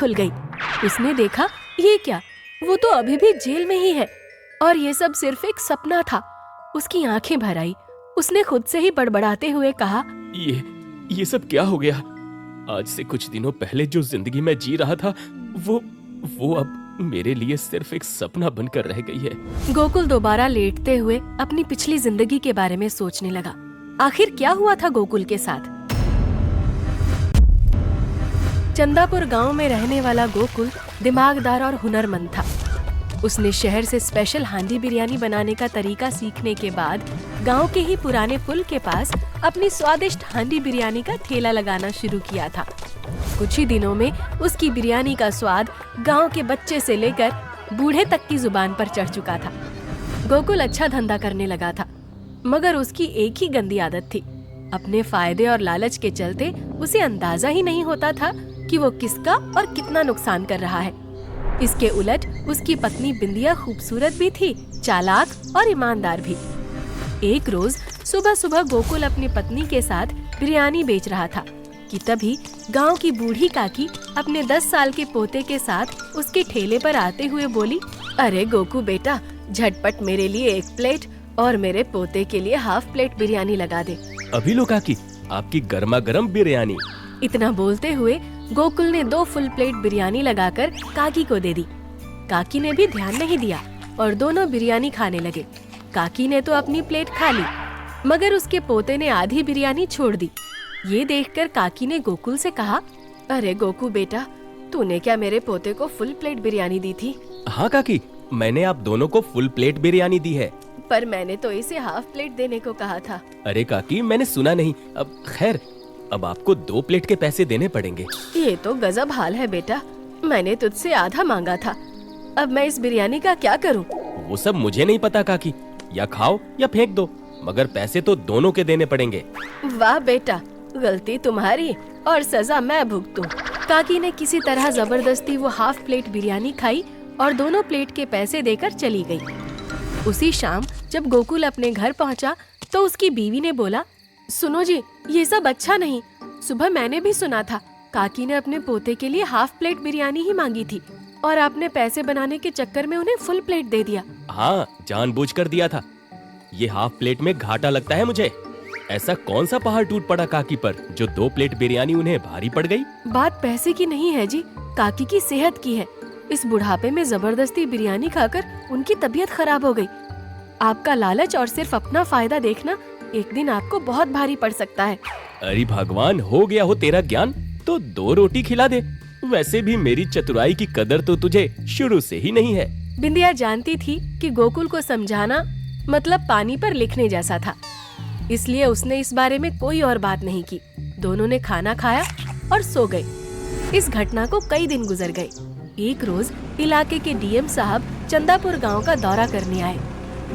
खुल गई। उसने देखा, ये क्या, वो तो अभी भी जेल में ही है और ये सब सिर्फ एक सपना था। उसकी आंखें भर आई। उसने खुद से ही बड़बड़ाते हुए कहा, ये सब क्या हो गया? आज से कुछ दिनों पहले जो जिंदगी मैं जी रहा था वो अब मेरे लिए सिर्फ एक सपना बनकर रह गई है। गोकुल दोबारा लेटते हुए अपनी पिछली जिंदगी के बारे में सोचने लगा। आखिर क्या हुआ था गोकुल के साथ? चंदापुर गांव में रहने वाला गोकुल दिमागदार और हुनरमंद था। उसने शहर से स्पेशल हांडी बिरयानी बनाने का तरीका सीखने के बाद गांव के ही पुराने पुल के पास अपनी स्वादिष्ट हांडी बिरयानी का ठेला लगाना शुरू किया था। कुछ ही दिनों में उसकी बिरयानी का स्वाद गांव के बच्चे से लेकर बूढ़े तक की जुबान पर चढ़ चुका था। गोकुल अच्छा धंधा करने लगा था, मगर उसकी एक ही गंदी आदत थी। अपने फायदे और लालच के चलते उसे अंदाजा ही नहीं होता था कि वो किसका और कितना नुकसान कर रहा है। इसके उलट उसकी पत्नी बिंदिया खूबसूरत भी थी, चालाक और ईमानदार भी। एक रोज सुबह सुबह गोकुल अपनी पत्नी के साथ बिरयानी बेच रहा था कि तभी गांव की बूढ़ी काकी अपने 10 साल के पोते के साथ उसके ठेले पर आते हुए बोली, अरे गोकू बेटा, झटपट मेरे लिए 1 प्लेट और मेरे पोते के लिए हाफ प्लेट बिरयानी लगा दे। अभी लो काकी, आपकी गर्मा गर्म बिरयानी। इतना बोलते हुए गोकुल ने 2 फुल प्लेट बिरयानी लगाकर काकी को दे दी। काकी ने भी ध्यान नहीं दिया और दोनों बिरयानी खाने लगे। काकी ने तो अपनी प्लेट खा ली, मगर उसके पोते ने आधी बिरयानी छोड़ दी। ये देखकर काकी ने गोकुल से कहा, अरे गोकू बेटा, तूने क्या मेरे पोते को फुल प्लेट बिरयानी दी थी? हाँ काकी, मैंने आप दोनों को फुल प्लेट बिरयानी दी है। पर मैंने तो इसे हाफ प्लेट देने को कहा था। अरे काकी, मैंने सुना नहीं। अब खैर, अब आपको 2 प्लेट के पैसे देने पड़ेंगे। ये तो गजब हाल है बेटा, मैंने तुझसे आधा मांगा था। अब मैं इस बिरयानी का क्या करूं? वो सब मुझे नहीं पता काकी, या खाओ या फेंक दो, मगर पैसे तो दोनों के देने पड़ेंगे। वाह बेटा, गलती तुम्हारी और सजा मैं भुगतूं। काकी ने किसी तरह जबरदस्ती वो हाफ प्लेट बिरयानी खाई और दोनों प्लेट के पैसे देकर चली गई। उसी शाम जब गोकुल अपने घर पहुंचा तो उसकी बीवी ने बोला, सुनो जी, ये सब अच्छा नहीं। सुबह मैंने भी सुना था काकी ने अपने पोते के लिए हाफ प्लेट बिरयानी ही मांगी थी और आपने पैसे बनाने के चक्कर में उन्हें फुल प्लेट दे दिया। हाँ, जानबूझकर दिया था। ये हाफ प्लेट में घाटा लगता है मुझे। ऐसा कौन सा पहाड़ टूट पड़ा काकी पर जो 2 प्लेट बिरयानी उन्हें भारी पड़ गई? बात पैसे की नहीं है जी, काकी की सेहत की है। इस बुढ़ापे में जबरदस्ती बिरयानी खाकर उनकी तबीयत खराब हो गई। आपका लालच और सिर्फ अपना फायदा देखना एक दिन आपको बहुत भारी पड़ सकता है। अरे भगवान, हो गया हो तेरा ज्ञान तो 2 रोटी खिला दे। वैसे भी मेरी चतुराई की कदर तो तुझे शुरू से ही नहीं है। बिंदिया जानती थी कि गोकुल को समझाना मतलब पानी पर लिखने जैसा था, इसलिए उसने इस बारे में कोई और बात नहीं की। दोनों ने खाना खाया और सो गए। इस घटना को कई दिन गुजर गए। एक रोज इलाके के डीएम साहब चंदापुर गांव का दौरा करने आए।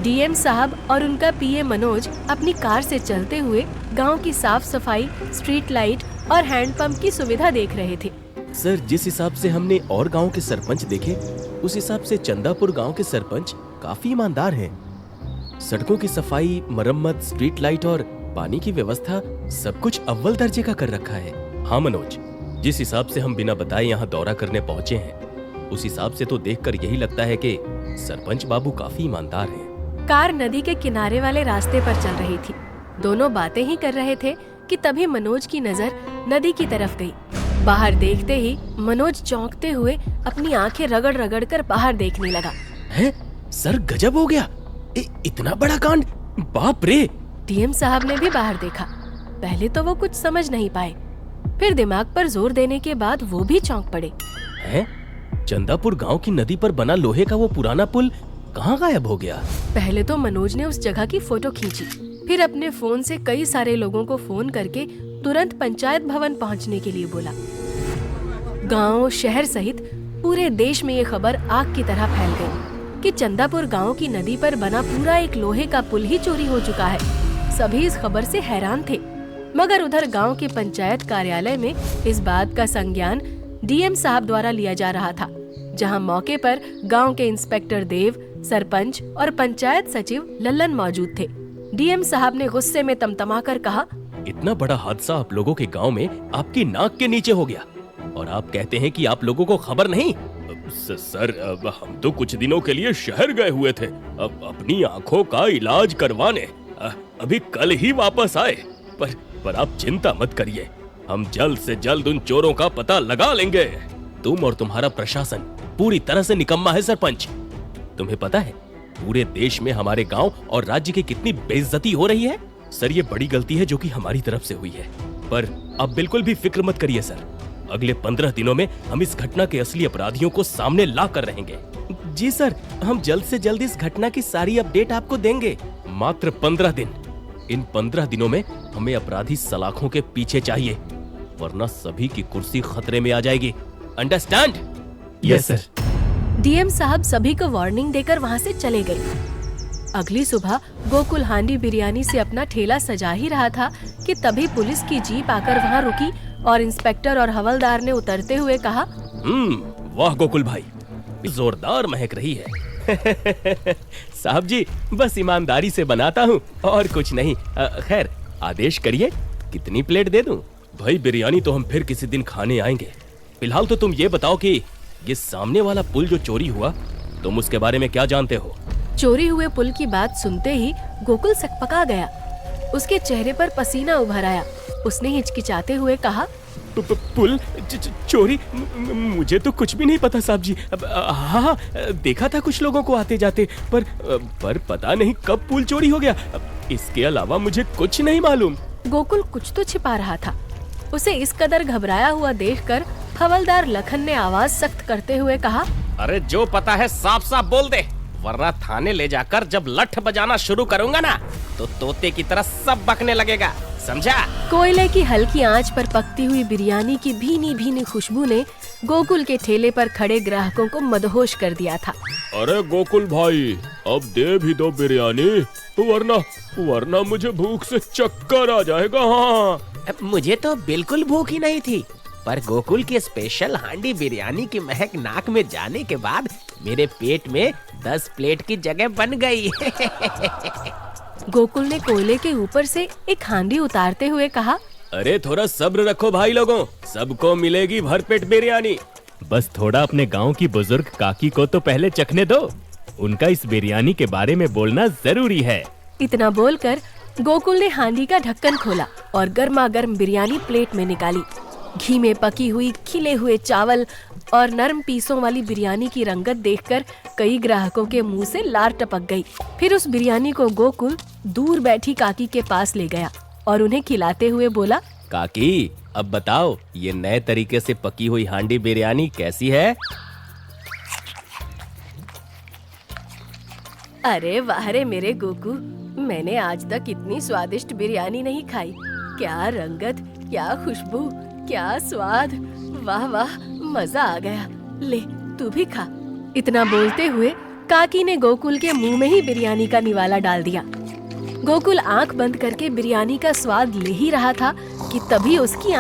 डीएम साहब और उनका पीए मनोज अपनी कार से चलते हुए गांव की साफ सफाई, स्ट्रीट लाइट और हैंडपंप की सुविधा देख रहे थे। सर, जिस हिसाब से हमने और गांव के सरपंच देखे, उस हिसाब से चंदापुर गांव के सरपंच काफी ईमानदार हैं। सड़कों की सफाई, मरम्मत, स्ट्रीट लाइट और पानी की व्यवस्था सब कुछ अव्वल दर्जे का कर रखा है। हाँ मनोज, जिस हिसाब से हम बिना बताए यहाँ दौरा करने पहुँचे हैं, उस हिसाब से तो देखकर यही लगता है कि सरपंच बाबू काफी ईमानदार हैं। कार नदी के किनारे वाले रास्ते पर चल रही थी। दोनों बातें ही कर रहे थे कि तभी मनोज की नजर नदी की तरफ गई। बाहर देखते ही मनोज चौंकते हुए अपनी आंखें रगड़ रगड़ कर बाहर देखने लगा। है सर, गजब हो गया। इतना बड़ा कांड, बाप रे। डीएम साहब ने भी बाहर देखा। पहले तो वो कुछ समझ नहीं पाए, फिर दिमाग पर जोर देने के बाद वो भी चौंक पड़े। है, चंदापुर गांव की नदी पर बना लोहे का वो पुराना पुल कहाँ गायब हो गया? पहले तो मनोज ने उस जगह की फोटो खींची, फिर अपने फोन से कई सारे लोगों को फोन करके तुरंत पंचायत भवन पहुंचने के लिए बोला। गांव, शहर सहित पूरे देश में ये खबर आग की तरह फैल गई कि चंदापुर गांव की नदी पर बना पूरा एक लोहे का पुल ही चोरी हो चुका है। सभी इस खबर से हैरान थे, मगर उधर गांव के पंचायत कार्यालय में इस बात का संज्ञान डीएम साहब द्वारा लिया जा रहा था, जहां मौके पर गांव के इंस्पेक्टर देव, सरपंच और पंचायत सचिव लल्लन मौजूद थे। डीएम साहब ने गुस्से में तमतमा कर कहा, इतना बड़ा हादसा आप लोगों के गांव में आपकी नाक के नीचे हो गया। और आप कहते हैं कि आप लोगों को खबर नहीं। सर, हम तो कुछ दिनों के लिए शहर गए हुए थे, अपनी आंखों का इलाज करवाने। अभी कल ही वापस आए। पर आप चिंता मत करिए, हम जल्द से जल्द उन चोरों का पता लगा लेंगे। तुम और तुम्हारा प्रशासन पूरी तरह से निकम्मा है सरपंच। तुम्हें पता है पूरे देश में हमारे गांव और राज्य की कितनी बेइज्जती हो रही है। सर, ये बड़ी गलती है जो कि हमारी तरफ से हुई है, पर अब बिल्कुल भी फिक्र मत करिए सर। अगले 15 दिनों में हम इस घटना के असली अपराधियों को सामने ला कर रहेंगे। जी सर, हम जल्द से जल्द इस घटना की सारी अपडेट आपको देंगे। मात्र 15 दिन। इन 15 दिनों में हमें अपराधी सलाखों के पीछे चाहिए, वरना सभी की कुर्सी खतरे में आ जाएगी। अंडरस्टैंड? Yes sir. डीएम साहब सभी को वार्निंग देकर वहाँ से चले गए। अगली सुबह गोकुल हांडी बिरयानी से अपना ठेला सजा ही रहा था कि तभी पुलिस की जीप आकर वहाँ रुकी और इंस्पेक्टर और हवलदार ने उतरते हुए कहा, वाह गोकुल भाई, जोरदार महक रही है। साहब जी, बस ईमानदारी से बनाता हूँ और कुछ नहीं। खैर, आदेश करिए, कितनी प्लेट दे दूं? भाई, बिरयानी तो हम फिर किसी दिन खाने आएंगे। फिलहाल तो तुम ये बताओ कि ये सामने वाला पुल जो चोरी हुआ, तुम उसके बारे में क्या जानते हो? चोरी हुए पुल की बात सुनते ही गोकुल सकपका गया। उसके चेहरे पर पसीना उभर आया। उसने हिचकिचाते हुए कहा, पुल चोरी? मुझे तो कुछ भी नहीं पता साहब जी। हाँ, देखा था कुछ लोगों को आते जाते, पर पता नहीं कब पुल चोरी हो गया। इसके अलावा मुझे कुछ नहीं मालूम। गोकुल कुछ तो छिपा रहा था। उसे इस कदर घबराया हुआ देखकर हवलदार लखन ने आवाज सख्त करते हुए कहा, अरे जो पता है साफ साफ बोल दे, वरना थाने ले जाकर जब लठ बजाना शुरू करूंगा ना, तो तोते की तरह सब बकने लगेगा, समझा? कोयले की हल्की आंच पर पकती हुई बिरयानी की भीनी भीनी खुशबू ने गोकुल के ठेले पर खड़े ग्राहकों को मदहोश कर दिया था। अरे गोकुल भाई, अब दे भी दो बिरयानी, वरना मुझे भूख से चक्कर आ जाएगा। हाँ, मुझे तो बिल्कुल भूख ही नहीं थी, पर गोकुल की स्पेशल हांडी बिरयानी की महक नाक में जाने के बाद मेरे पेट में 10 प्लेट की जगह बन गई। गोकुल ने कोयले के ऊपर से एक हांडी उतारते हुए कहा, अरे थोड़ा सब्र रखो भाई लोगों, सबको मिलेगी भरपेट बिरयानी। बस थोड़ा अपने गांव की बुजुर्ग काकी को तो पहले चखने दो, उनका इस बिरयानी के बारे में बोलना जरूरी है। इतना बोलकर गोकुल ने हांडी का ढक्कन खोला और गर्मा गर्म बिरयानी प्लेट में निकाली। घी में पकी हुई खिले हुए चावल और नरम पीसों वाली बिरयानी की रंगत देखकर कई ग्राहकों के मुंह से लार टपक गई। फिर उस बिरयानी को गोकुल दूर बैठी काकी के पास ले गया और उन्हें खिलाते हुए बोला, काकी, अब बताओ ये नए तरीके से पकी हुई हांडी बिरयानी कैसी है? अरे वाह रे मेरे गोकू, मैंने आज तक इतनी स्वादिष्ट बिरयानी नहीं खाई। क्या रंगत, क्या खुशबू, क्या स्वाद, वाह वाह, मजा आ गया। ले तू भी खा। इतना बोलते हुए काकी ने गोकुल के मुंह में ही बिरयानी का निवाला डाल दिया। गोकुल आंख बंद करके बिरयानी का स्वाद ले ही रहा था कि तभी उसकी